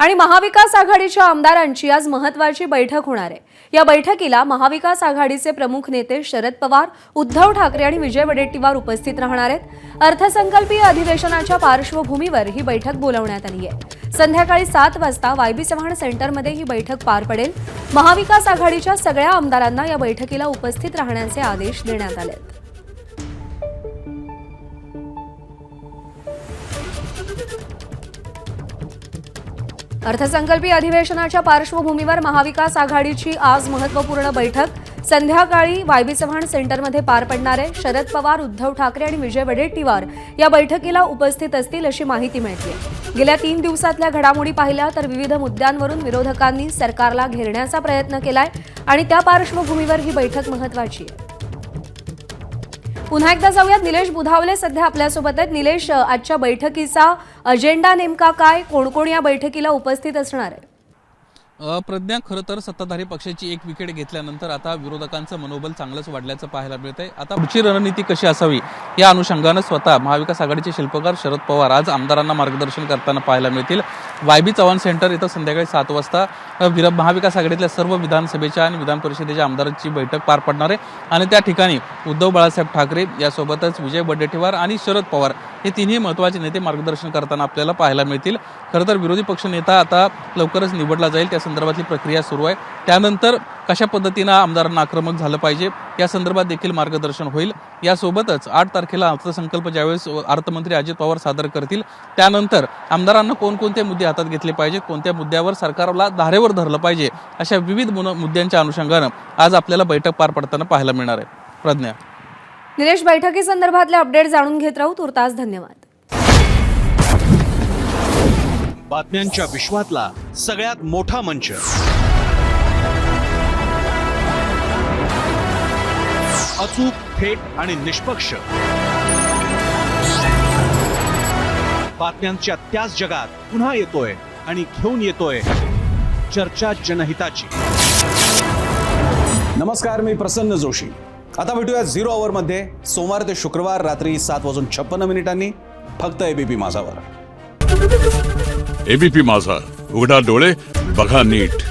आणि महाविकास आघाडीच्या आमदारांची आज महत्त्वाची बैठक होणार आहे। या बैठकीला महाविकास आघाडीचे प्रमुख नेते शरद पवार, उद्धव ठाकरे आणि विजय वडेट्टीवार उपस्थित राहणार आहेत। अर्थसंकल्पीय अधिवेशनाच्या पार्श्वभूमीवर ही बैठक बोलावण्यात आली आहे। संध्याकाळी 7 वाजता वायबी चव्हाण सेंटरमध्ये ही बैठक पार पडेल। महाविकास आघाडीच्या सगळ्या आमदारांना या बैठकीला उपस्थित राहण्याचे आदेश देण्यात आले आहेत। अर्थसंकल्पीय अधिवेशनाच्या पार्श्वभूमीवर महाविकास आघाडीची आज महत्त्वपूर्ण बैठक संध्याकाळी वायबी चव्हाण सेंटरमध्ये पार पडणार आहे। शरद पवार, उद्धव ठाकरे आणि विजय वडेट्टीवार या बैठकीला उपस्थित असतील अशी माहिती मिळते। गेल्या 3 दिवसातल्या घडामोडी पाहिल्या तर विविध मुद्द्यांवरून विरोधकांनी सरकारला घेरण्याचा प्रयत्न केलाय आणि त्या पार्श्वभूमीवर ही बैठक महत्त्वाची आहे। पुन्हा एकदा जाऊयात, निलेश बुधावले सध्या आपल्यासोबत आहेत। निलेश, आजच्या बैठकीचा अजेंडा नेमका काय, कोण कोण या बैठकीला उपस्थित असणार आहे? प्रज्ञा, खरं तर सत्ताधारी पक्षाची एक विकेट घेतल्यानंतर आता विरोधकांचं मनोबल चांगलंच वाढल्याचं पाहायला मिळतंय। आता पुढची रणनीती कशी असावी या अनुषंगानं स्वतः महाविकास आघाडीचे शिल्पकार शरद पवार आज आमदारांना मार्गदर्शन करताना पाहायला मिळतील। वायबी चव्हाण सेंटर इथं संध्याकाळी 7 वाजता महाविकास आघाडीतल्या सर्व विधानसभेच्या आणि विधान परिषदेच्या आमदारांची बैठक पार पडणार आहे आणि त्या ठिकाणी उद्धव बाळासाहेब ठाकरे यासोबतच विजय वडेट्टीवार आणि शरद पवार हे तिन्ही महत्त्वाचे नेते मार्गदर्शन करताना आपल्याला पाहायला मिळतील। खरं तर विरोधी पक्ष नेता आता लवकरच निवडला जाईल, त्या संदर्भातली प्रक्रिया सुरू आहे। त्यानंतर कशा पद्धतीनं आमदारांना आक्रमक झालं पाहिजे या संदर्भात देखील मार्गदर्शन होईल। यासोबतच 8 तारखेला अर्थसंकल्प ज्यावेळेस अर्थमंत्री अजित पवार सादर करतील त्यानंतर आमदारांना कोणकोणते मुद्दे हातात घेतले पाहिजे, कोणत्या मुद्द्यावर सरकारला धारेवर धरलं पाहिजे अशा विविध मुद्द्यांच्या अनुषंगानं आज आपल्याला बैठक पार पडताना पाहायला मिळणार आहे। प्रज्ञा, निलेश, बैठकीसंदर्भातले अपडेट जाणून घेत राहू। तुर्तास धन्यवाद। बातम्यांच्या विश्वातला सगळ्यात मोठा मंच, अचूक, थेट आणि निष्पक्ष बातम्यांच्या त्याच जगात पुन्हा येतोय आणि घेऊन येतोय चर्चा जनहिताची। नमस्कार, मी प्रसन्न जोशी। आता भेटूया 0 आवर मध्ये सोमवार ते शुक्रवार रात्री 7:56 फक्त एबीपी माझावर। एबीपी माझा, उघडा डोळे बघा नीट।